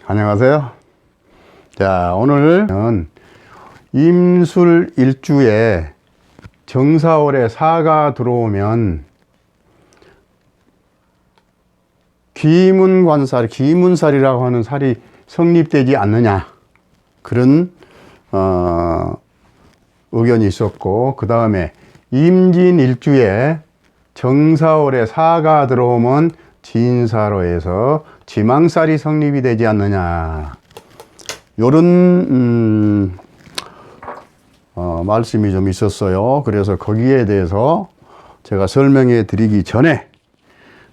안녕하세요. 자, 오늘은 임술일주에 정사월에 사가 들어오면 기문살이라고 하는 살이 성립되지 않느냐, 그런 의견이 있었고, 그 다음에 임진일주에 정사월에 사가 들어오면 진사로에서 지망살이 성립이 되지 않느냐, 요런 말씀이 좀 있었어요. 그래서 거기에 대해서 제가 설명해 드리기 전에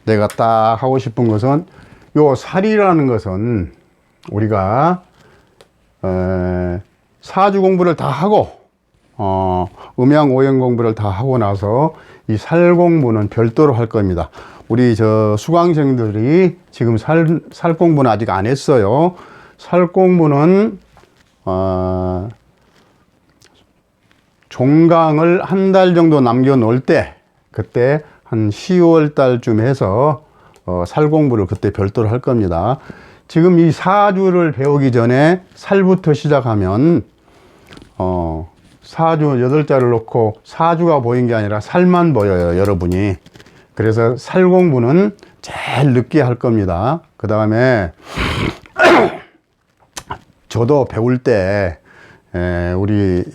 내가 딱 하고 싶은 것은, 요 살이라는 것은 우리가 사주 공부를 다 하고 음양 오행 공부를 다 하고 나서 이 살 공부는 별도로 할 겁니다. 우리 저 수강생들이 지금 살 공부는 아직 안 했어요. 살 공부는 종강을 한 달 정도 남겨 놓을 때, 그때 한 10월 달쯤 해서 살 공부를 그때 별도로 할 겁니다. 지금 이 사주를 배우기 전에 살부터 시작하면 사주 8자를 놓고 사주가 보인 게 아니라 살만 보여요, 여러분이. 그래서 살 공부는 제일 늦게 할 겁니다. 그 다음에 저도 배울 때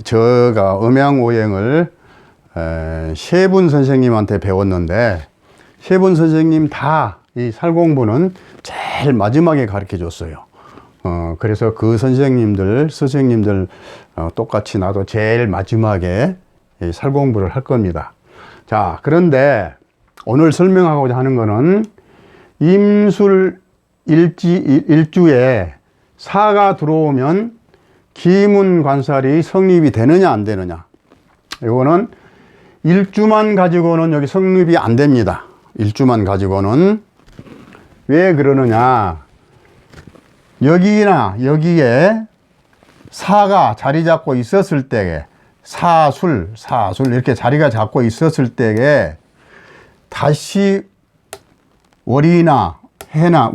제가 음양오행을 3분 선생님한테 배웠는데, 3분 선생님 다 이 살 공부는 제일 마지막에 가르쳐 줬어요. 그래서 그 스승님들 똑같이 나도 제일 마지막에 이 살 공부를 할 겁니다. 자, 그런데 오늘 설명하고자 하는 거는 임술 일주에 사가 들어오면 기문관살이 성립이 되느냐 안 되느냐, 이거는 일주만 가지고는 여기 성립이 안 됩니다. 일주만 가지고는. 왜 그러느냐, 여기에 사가 자리 잡고 있었을 때에 사술 이렇게 자리가 잡고 있었을 때에 다시 월이나 해나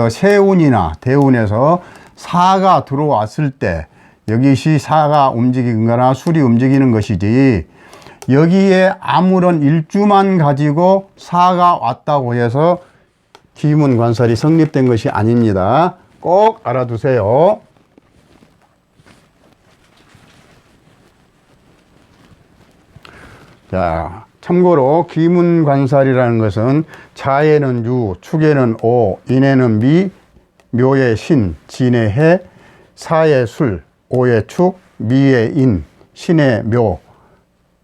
세운이나 대운에서 사가 들어왔을 때, 여기시 사가 움직이거나 술이 움직이는 것이지, 여기에 아무런 일주만 가지고 사가 왔다고 해서 기문관살이 성립된 것이 아닙니다. 꼭 알아두세요. 자, 참고로 기문관살이라는 것은 자에는 유, 축에는 오, 인에는 미, 묘에 신, 진에 해, 사에 술, 오에 축, 미에 인, 신에 묘,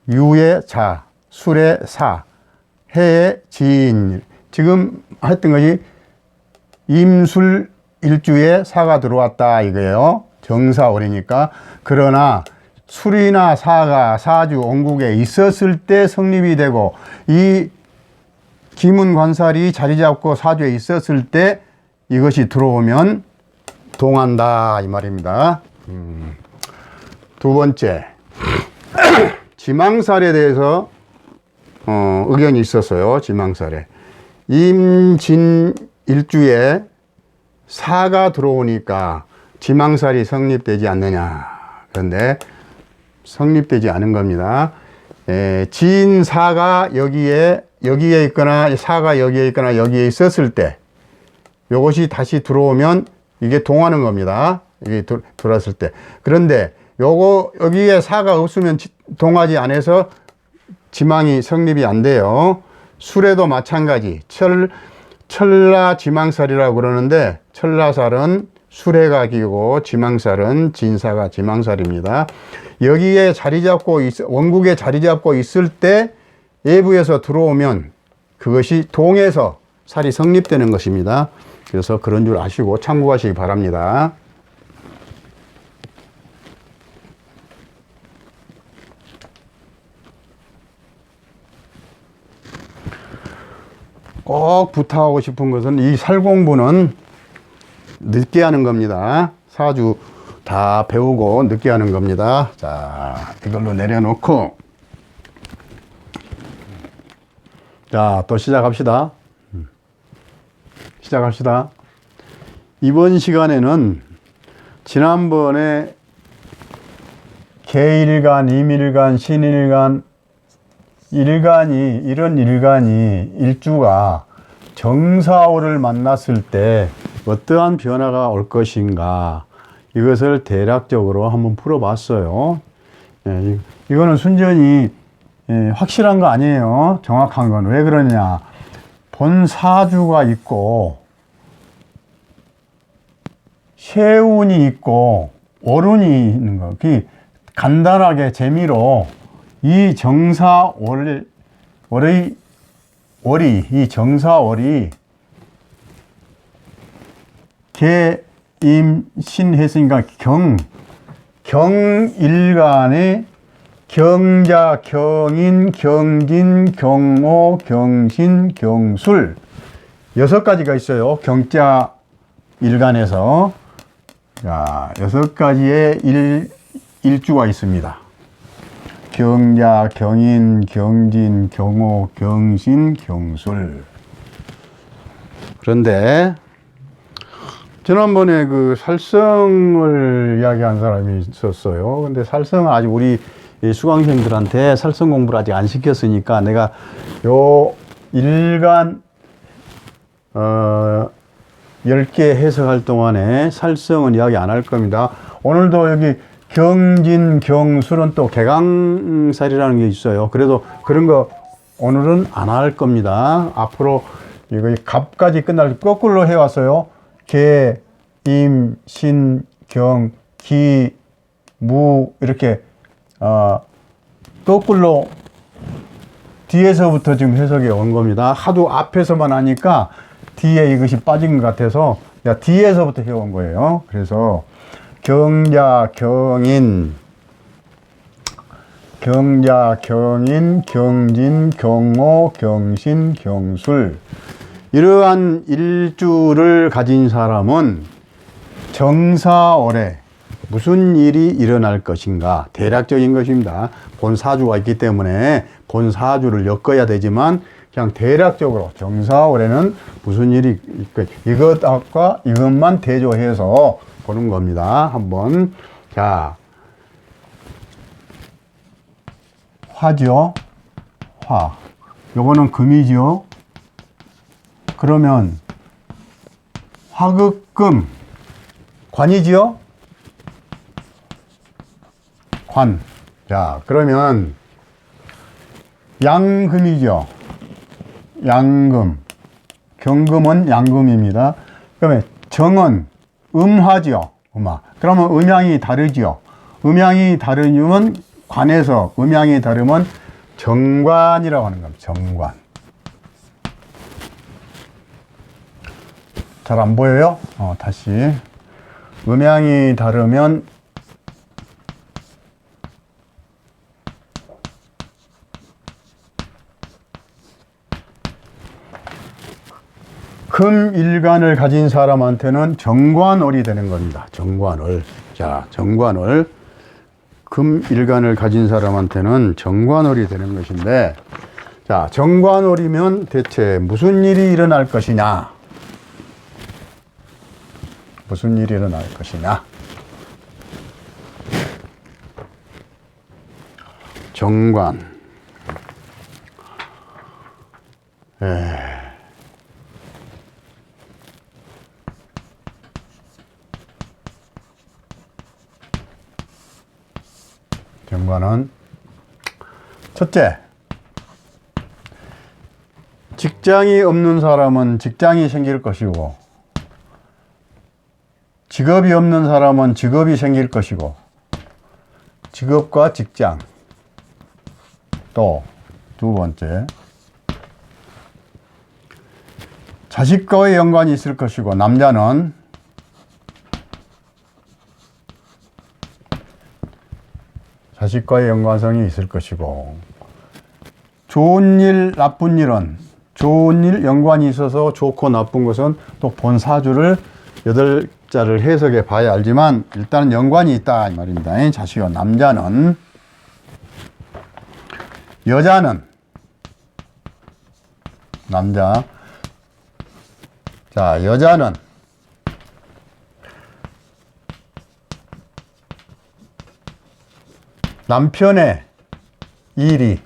유에 자, 술에 사, 해에 진. 지금 했던 것이 임술 일주에 사가 들어왔다 이거예요. 정사월이니까. 그러나 술이나 사가 사주 원국에 있었을 때 성립이 되고, 이 기문관살이 자리 잡고 사주에 있었을 때 이것이 들어오면 동한다 이 말입니다. 두 번째, 지망살에 대해서 의견이 있었어요. 지망살에 임진일주에 사가 들어오니까 지망살이 성립되지 않느냐. 그런데 성립되지 않은 겁니다. 진사가 여기에 있거나 사가 여기에 있거나 여기에 있었을 때 이것이 다시 들어오면 이게 동하는 겁니다. 이게 들어왔을 때. 그런데 여기에 사가 없으면 동하지 않아서 지망이 성립이 안 돼요. 술에도 마찬가지. 철라 지망살이라고 그러는데, 철라살은 술해각이고 지망살은 진사가 지망살입니다. 여기에 자리 잡고 원국에 자리 잡고 있을 때 외부에서 들어오면 그것이 동해서 살이 성립되는 것입니다. 그래서 그런 줄 아시고 참고하시기 바랍니다. 꼭 부탁하고 싶은 것은, 이 살 공부는 늦게 하는 겁니다. 사주 다 배우고 늦게 하는 겁니다. 자, 이걸로 내려놓고, 자, 또 시작합시다. 이번 시간에는 지난번에 계일간, 임일간, 신일간, 이런 일간이 일주가 정사오를 만났을 때 어떠한 변화가 올 것인가, 이것을 대략적으로 한번 풀어봤어요. 예, 이거는 순전히 확실한 거 아니에요. 정확한 건. 왜 그러냐. 본사주가 있고 세운이 있고 오run이 있는 거. 간단하게 재미로 이 정사월의 월이, 이 정사월이 개임신 했으니까 경일간의 경자, 경인, 경진, 경오, 경신, 경술 6가지가 있어요. 경자 일간에서. 자, 6가지의 일주가 있습니다. 경자, 경인, 경진, 경오, 경신, 경술. 그런데 지난번에 그 살성을 이야기한 사람이 있었어요. 근데 살성은 아직 우리 수강생들한테 살성 공부를 아직 안 시켰으니까 내가 요 일간 10개 해석할 동안에 살성은 이야기 안 할 겁니다. 오늘도 여기 경진, 경술은 또 개강살이라는 게 있어요. 그래도 그런 거 오늘은 안 할 겁니다. 앞으로 이거 갑까지 끝날 때 거꾸로 해왔어요. 개, 임, 신, 경, 기, 무 이렇게 거꾸로 뒤에서부터 지금 해석이 온 겁니다. 하도 앞에서만 하니까 뒤에 이것이 빠진 것 같아서 뒤에서부터 해온 거예요. 그래서 경자, 경인, 경진, 경오, 경신, 경술 이러한 일주를 가진 사람은 정사월에 무슨 일이 일어날 것인가, 대략적인 것입니다. 본사주가 있기 때문에 본사주를 엮어야 되지만 그냥 대략적으로 정사월에는 무슨 일이 이것과 이것만 대조해서 보는 겁니다. 한번. 자, 화죠. 화. 요거는 금이죠. 그러면 화극금. 관이지요? 관. 자, 그러면 양금이죠. 양금. 경금은 양금입니다. 그러면 정은 음화죠. 음화. 그러면 음양이 다르죠. 음양이 다르면 관에서 음양이 다르면 정관이라고 하는 겁니다. 정관. 잘 안 보여요? 다시. 음양이 다르면 금일간을 가진 사람한테는 정관월이 되는 겁니다. 정관월. 자, 정관월. 금일간을 가진 사람한테는 정관월이 되는 것인데, 자, 정관월이면 대체 무슨 일이 일어날 것이냐? 무슨 일이 일어날 것이냐? 정관. 정관은 첫째, 직장이 없는 사람은 직장이 생길 것이고, 직업이 없는 사람은 직업이 생길 것이고, 직업과 직장. 또 두 번째, 자식과의 연관이 있을 것이고, 남자는 자식과의 연관성이 있을 것이고, 좋은 일, 나쁜 일은, 좋은 일 연관이 있어서 좋고 나쁜 것은 또 본사주를 8자를 해석해 봐야 알지만 일단은 연관이 있다 이 말입니다. 자식과 남자는, 여자는, 남자. 자, 여자는 남편의 일이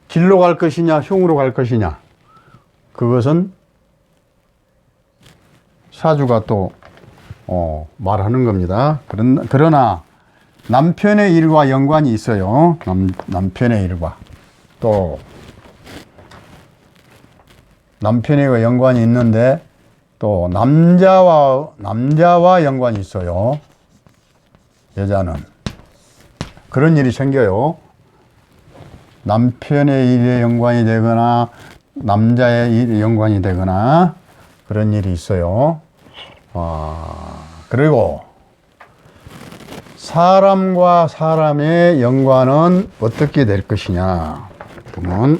길로 갈 것이냐 흉으로 갈 것이냐, 그것은 사주가 또 말하는 겁니다. 그러나 남편의 일과 연관이 있어요. 남편의 일과 또 남편의 일과 연관이 있는데 또 남자와 연관이 있어요. 여자는 그런 일이 생겨요. 남편의 일에 연관이 되거나 남자의 일에 연관이 되거나 그런 일이 있어요. 그리고 사람과 사람의 연관은 어떻게 될 것이냐 보면,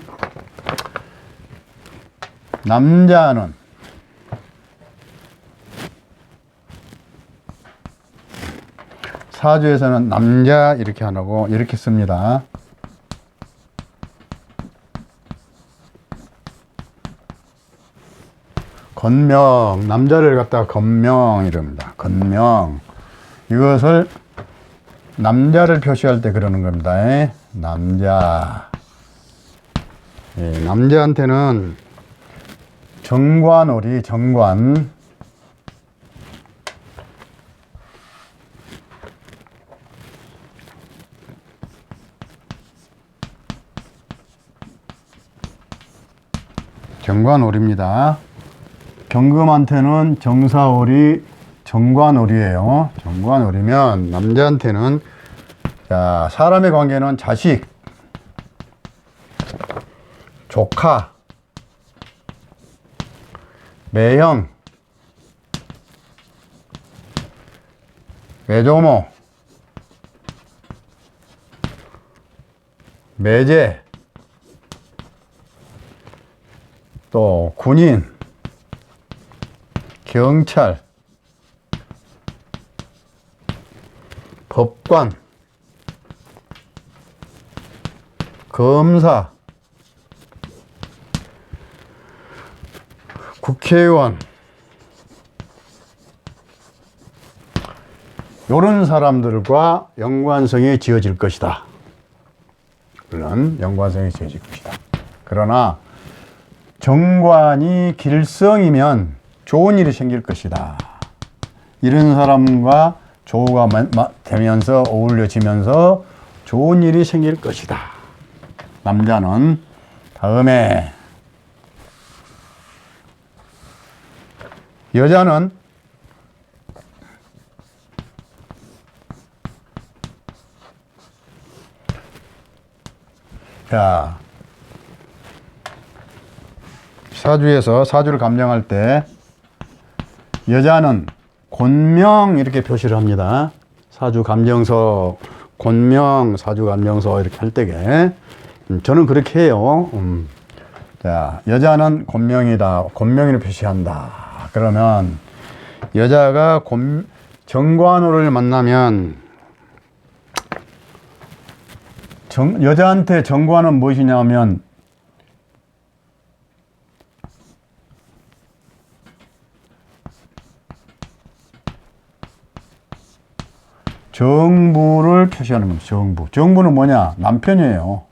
남자는 사주에서는 남자 이렇게 안 하고 이렇게 씁니다. 건명, 남자를 갖다가 건명 이럽니다. 건명. 이것을 남자를 표시할 때 그러는 겁니다. 남자. 남자한테는 정관오리, 정관. 정관오리입니다. 경금한테는 정사오리, 정관오리예요. 정관오리면 남자한테는, 자, 사람의 관계는 자식, 조카, 매형, 외조모, 매제, 또 군인, 경찰, 법관, 검사, 국회의원, 이런 사람들과 연관성이 지어질 것이다. 물론 연관성이 지어질 것이다. 그러나 정관이 길성이면 좋은 일이 생길 것이다. 이런 사람과 조우가 되면서 어울려지면서 좋은 일이 생길 것이다. 남자는. 다음에 여자는 자, 사주에서 사주를 감정할 때 여자는 곤명 이렇게 표시를 합니다. 사주 감정서, 곤명, 사주 감정서 이렇게 할 때게 저는 그렇게 해요. 자, 여자는 곤명이다. 곤명이를 표시한다. 그러면 여자가 정관호를 만나면 여자한테 정관은 무엇이냐면 정부를 표시하는 겁니다. 정부. 정부는 뭐냐? 남편이에요.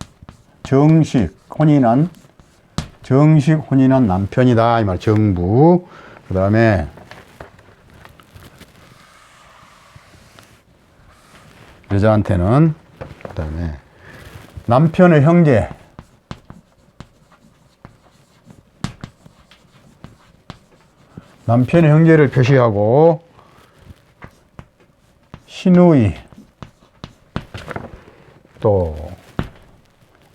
정식, 혼인한 남편이다. 이 말, 정부. 그 다음에 여자한테는, 그 다음에 남편의 형제. 남편의 형제를 표시하고, 시누이, 또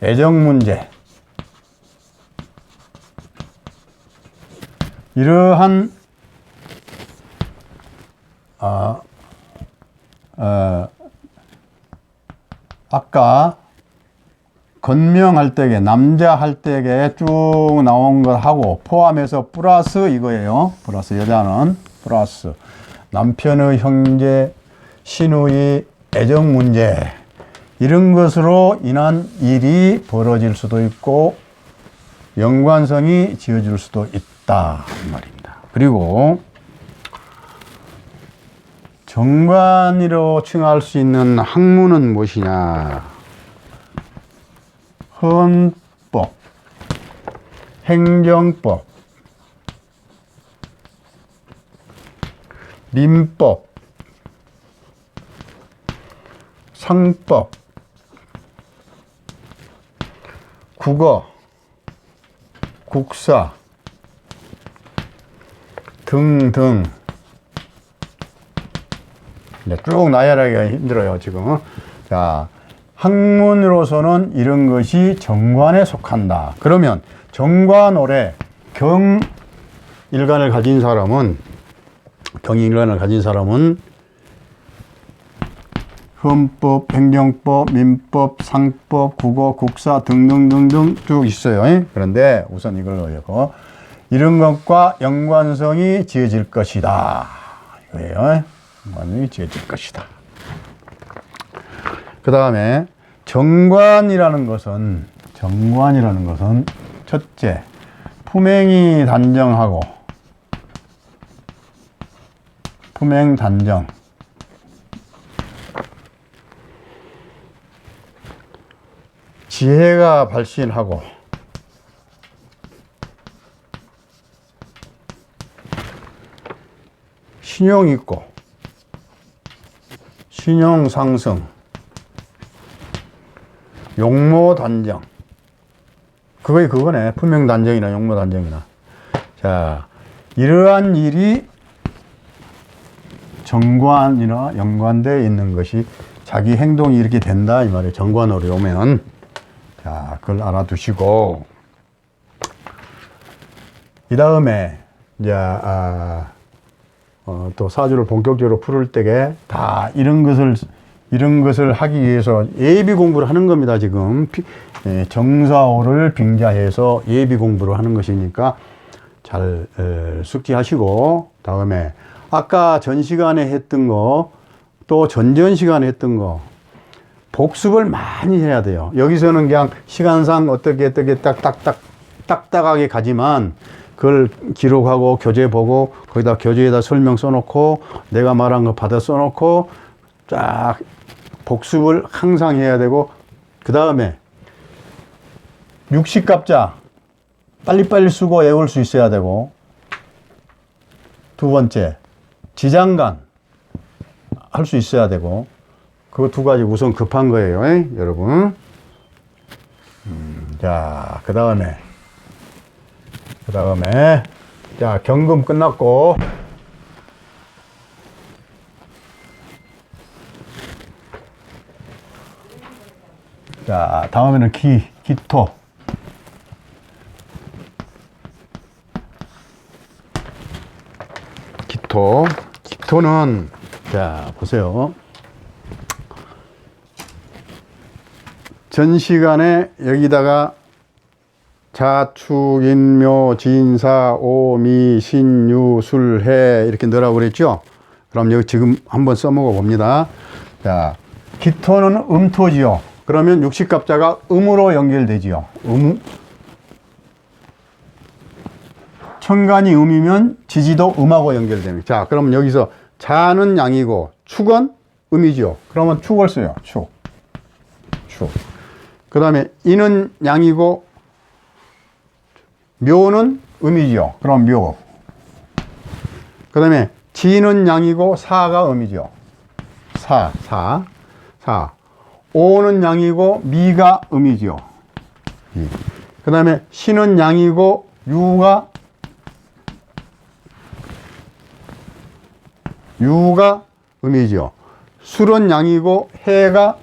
애정 문제, 이러한 아까 건명할 때에 남자 할 때에 쭉 나온 걸 하고 포함해서 플러스 이거예요. 플러스 여자는 플러스 남편의 형제, 시누이, 애정 문제, 이런 것으로 인한 일이 벌어질 수도 있고 연관성이 지어질 수도 있다 이 말입니다. 그리고 정관이로 칭할 수 있는 학문은 무엇이냐? 헌법, 행정법, 민법, 상법, 국어, 국사 등등. 쭉 나열하기가 힘들어요, 지금. 자, 학문으로서는 이런 것이 정관에 속한다. 그러면 정관월에 경일관을 가진 사람은, 헌법, 행정법, 민법, 상법, 국어, 국사 등등등등 쭉 있어요. 그런데 우선 이걸 넣고 이런 것과 연관성이 지어질 것이다. 이거예요. 연관성이 지어질 것이다. 그 다음에 정관이라는 것은 첫째, 품행이 단정하고, 품행 단정. 지혜가 발신하고, 신용 있고, 신용 상승, 용모 단정. 그거네. 품행 단정이나 용모 단정이나. 자, 이러한 일이 정관이나 연관되어 있는 것이 자기 행동이 이렇게 된다 이 말이에요. 정관으로 오면. 자, 그걸 알아두시고, 이 다음에 이제 또 사주를 본격적으로 풀을 때에 다 이런 것을 하기 위해서 예비 공부를 하는 겁니다. 지금 정사오를 빙자해서 예비 공부를 하는 것이니까 잘 숙지하시고, 다음에 아까 전 시간에 했던 거, 또 전전 시간에 했던 거 복습을 많이 해야 돼요. 여기서는 그냥 시간상 어떻게 딱딱하게 가지만 그걸 기록하고 교재 보고 거기다 교재에다 설명 써놓고 내가 말한 거 받아 써놓고 쫙 복습을 항상 해야 되고, 그 다음에 육식갑자 빨리빨리 쓰고 외울 수 있어야 되고, 두 번째 지장간 할 수 있어야 되고, 그 두 가지 우선 급한 거예요, 여러분. 자, 그 다음에 자, 경금 끝났고, 자, 다음에는 기토. 기토는, 자, 보세요. 전 시간에 여기다가 자축, 인묘, 진사, 오미, 신유, 술해 이렇게 넣으라고 그랬죠? 그럼 여기 지금 한번 써먹어 봅니다. 자, 기토는 음토지요. 그러면 육식갑자가 음으로 연결되지요. 천간이 음이면 지지도 음하고 연결됩니다. 자, 그럼 여기서 자는 양이고 축은 음이죠. 그러면 축을 써요. 축. 그 다음에 인은 양이고 묘는 음이죠. 그럼 묘. 그 다음에 지는 양이고 사가 음이죠. 사. 오는 양이고 미가 음이죠. 그 다음에 신은 양이고 유가 음이죠. 술은 양이고 해가,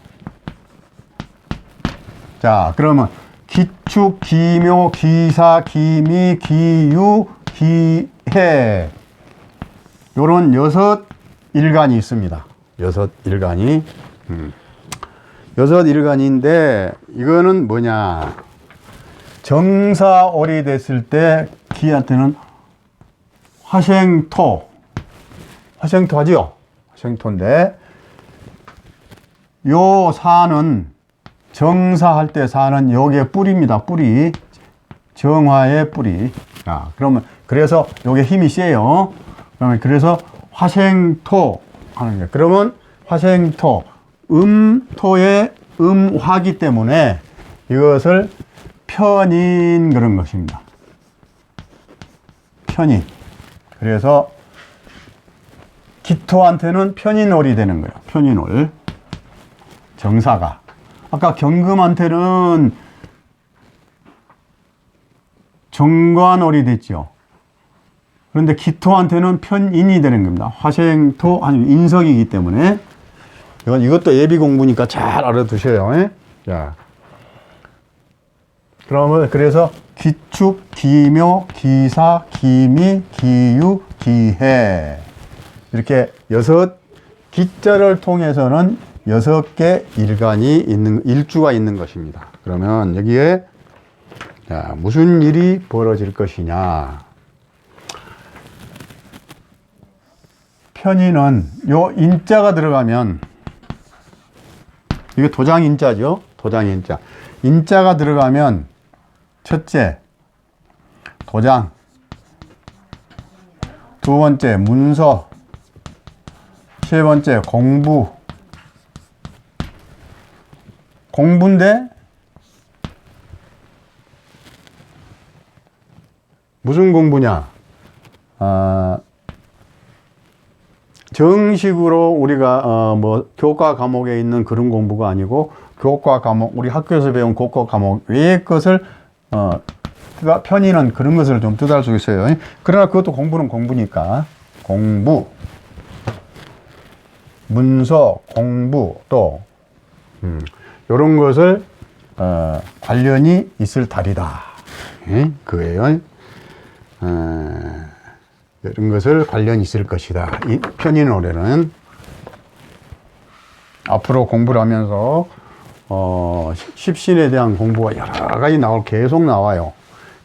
자, 그러면 기축, 기묘, 기사, 기미, 기유, 기해, 요런 6일간이 있습니다. 6일간이. 6일간인데 이거는 뭐냐, 정사월이 됐을 때 기한테는 화생토 하지요. 화생토인데 요 사는 정사할 때 사는 여기에 뿌리입니다. 뿌리. 정화의 뿌리. 그러면 그래서 요게 힘이 세요. 그러면 그래서 화생토 하는 거예요. 그러면 화생토, 토의 화기 때문에 이것을 편인 그런 것입니다. 편인. 그래서 기토한테는 편인월이 되는 거예요. 편인월. 정사가. 아까 경금한테는 정관월이 됐죠. 그런데 기토한테는 편인이 되는 겁니다. 화생토, 아니 인석이기 때문에. 이것도 예비 공부니까 잘 알아두셔요. 자. 그러면 그래서 기축, 기묘, 기사, 기미, 기유, 기해. 이렇게 6 기자를 통해서는 6개 일주가 있는 것입니다. 그러면 여기에 자, 무슨 일이 벌어질 것이냐. 편인은 요 인자가 들어가면 이게 도장 인자죠. 도장 인자. 인자가 들어가면 첫째 도장, 두 번째 문서, 세 번째 공부인데 무슨 공부냐? 정식으로 우리가 교과 과목에 있는 그런 공부가 아니고 교과 과목, 우리 학교에서 배운 교과 과목 외의 것을 편의는 그런 것을 좀 뜻할 수 있어요. 그러나 그것도 공부는 공부니까 공부, 문서, 공부 또 이런 것을 관련이 있을 달이다. 그예요. 이런 것을 관련이 있을 것이다. 이 편인월에는 앞으로 공부를 하면서 십신에 대한 공부가 여러 가지 계속 나와요.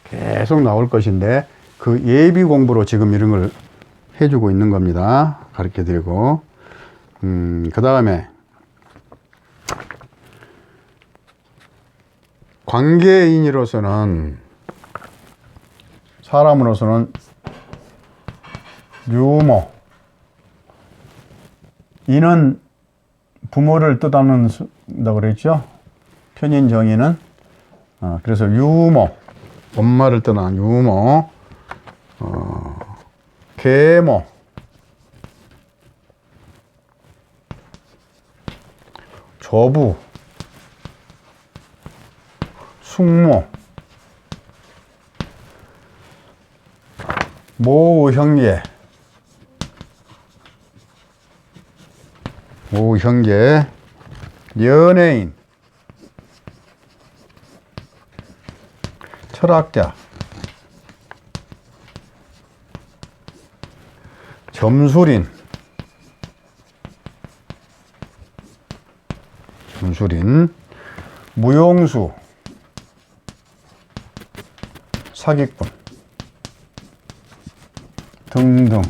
계속 나올 것인데 그 예비 공부로 지금 이런 걸 해주고 있는 겁니다. 가르쳐 드리고 그 다음에 관계인으로서는 사람으로서는 유모, 이는 부모를 뜻한다고 그랬죠. 편인 정의는 그래서 유모, 엄마를 뜻하는 유모, 계모, 조부, 숙모, 모형제, 연예인, 철학자, 점술인, 무용수, 사기꾼 등등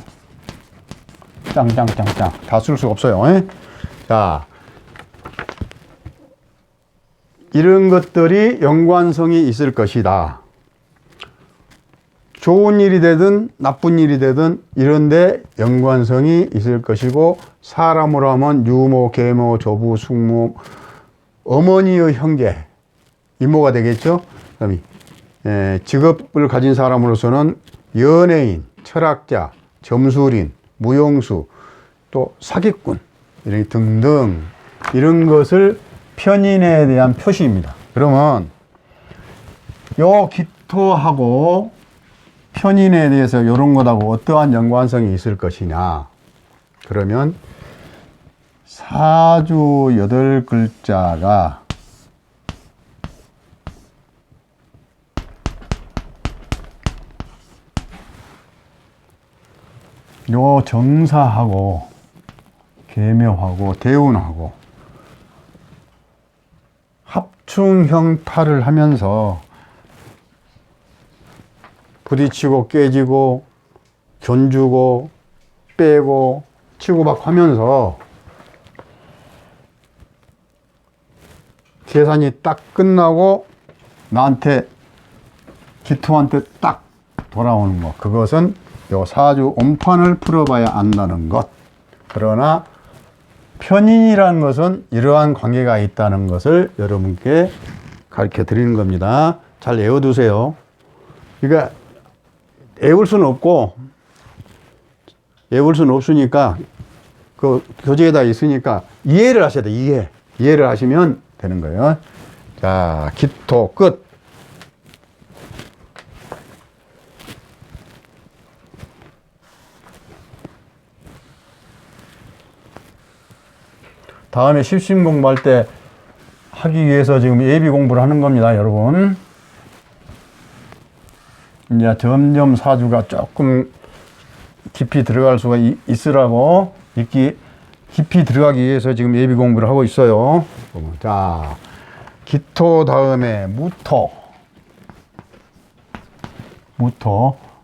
짱짱짱짱 다 쓸 수가 없어요. 자, 이런 것들이 연관성이 있을 것이다. 좋은 일이 되든 나쁜 일이 되든 이런데 연관성이 있을 것이고, 사람으로 하면 유모, 계모, 조부, 숙모, 어머니의 형제, 이모가 되겠죠. 그다음에 직업을 가진 사람으로서는 연예인, 철학자, 점술인, 무용수, 또 사기꾼 이런 등등 이런 것을 편인에 대한 표시입니다. 그러면 요 기토하고 편인에 대해서 이런 것하고 어떠한 연관성이 있을 것이냐. 그러면 사주 8글자가 요 정사하고 계묘하고 대운하고 합충형탈을 하면서 부딪히고 깨지고 견주고 빼고 치고박 하면서 계산이 딱 끝나고 나한테 기토한테 딱 돌아오는 것. 그것은 요 사주 온판을 풀어봐야 안다는 것. 그러나 편인이라는 것은 이러한 관계가 있다는 것을 여러분께 가르쳐 드리는 겁니다. 잘 외워두세요. 그러니까 외울 수는 없고, 외울 수는 없으니까 그 교재에다 있으니까 이해를 하셔야 돼. 이해를 하시면 되는 거예요. 자, 기토 끝. 다음에 십신 공부할 때 하기 위해서 지금 예비 공부를 하는 겁니다, 여러분. 이제 점점 사주가 조금 깊이 들어갈 수가 있으라고, 깊이 들어가기 위해서 지금 예비 공부를 하고 있어요. 자, 기토 다음에 무토.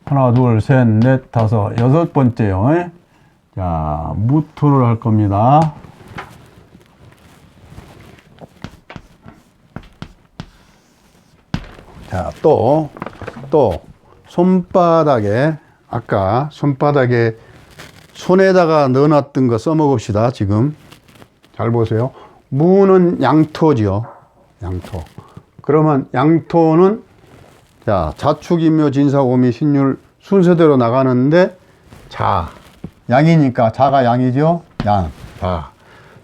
하나, 둘, 셋, 넷, 다섯, 여섯 번째요. 자, 무토를 할 겁니다. 자, 또 손바닥에, 아까 손바닥에 손에다가 넣어놨던 거 써먹읍시다. 지금 잘 보세요. 무는 양토지요. 양토. 그러면 양토는 자, 자축인묘 진사오미 신율 순서대로 나가는데, 자, 양이니까 자가 양이죠. 양.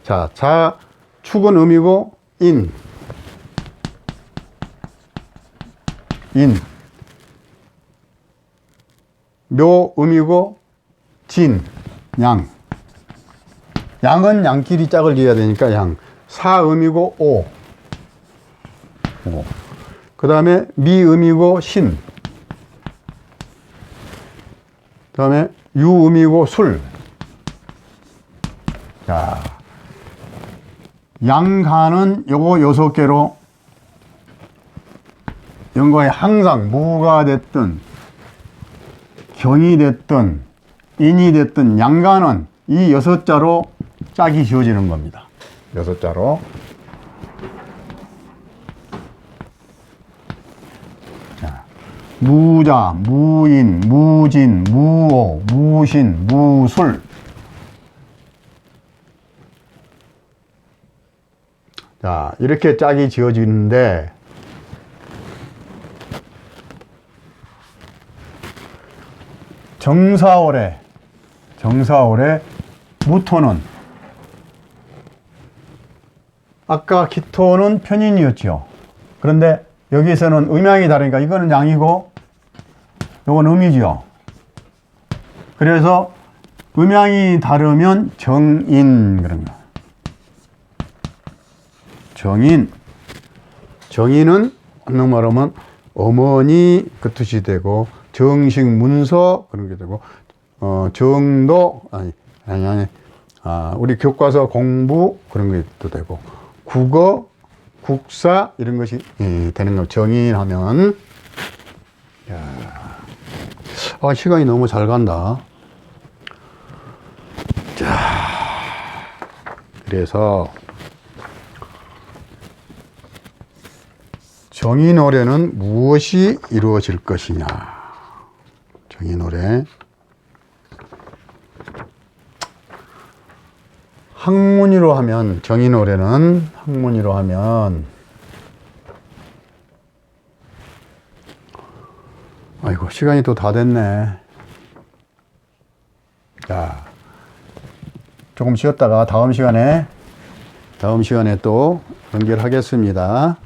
자, 자축은 음이고 인. 묘 음이고 진, 양. 양은 양끼리 짝을 지어야 되니까 양. 사 음이고 오. 그 다음에 미 음이고 신. 그 다음에 유 음이고 술. 자, 양간은 요거 6개로 연거에 항상 무가 됐든 경이 됐든 인이 됐든 양간은 이 6자로 짝이 지어지는 겁니다. 6자로. 자, 무자, 무인, 무진, 무오, 무신, 무술. 자, 이렇게 짝이 지어지는데, 정사월에 무토는, 아까 기토는 편인이었죠. 그런데 여기서는 음양이 다르니까 이거는 양이고 이건 음이죠. 그래서 음양이 다르면 그런 거. 정인은 한국 말하면 어머니 그 뜻이 되고, 정식 문서 그런 게 되고, 정도 우리 교과서 공부 그런 것도 되고, 국어, 국사 이런 것이 되는 거. 정인하면. 시간이 너무 잘 간다. 자, 그래서 정인월에는 무엇이 이루어질 것이냐. 정인월에 학문이로 하면, 정인월에는 학문이로 하면, 아이고 시간이 또 다 됐네. 자, 조금 쉬었다가 다음 시간에 또 연결하겠습니다.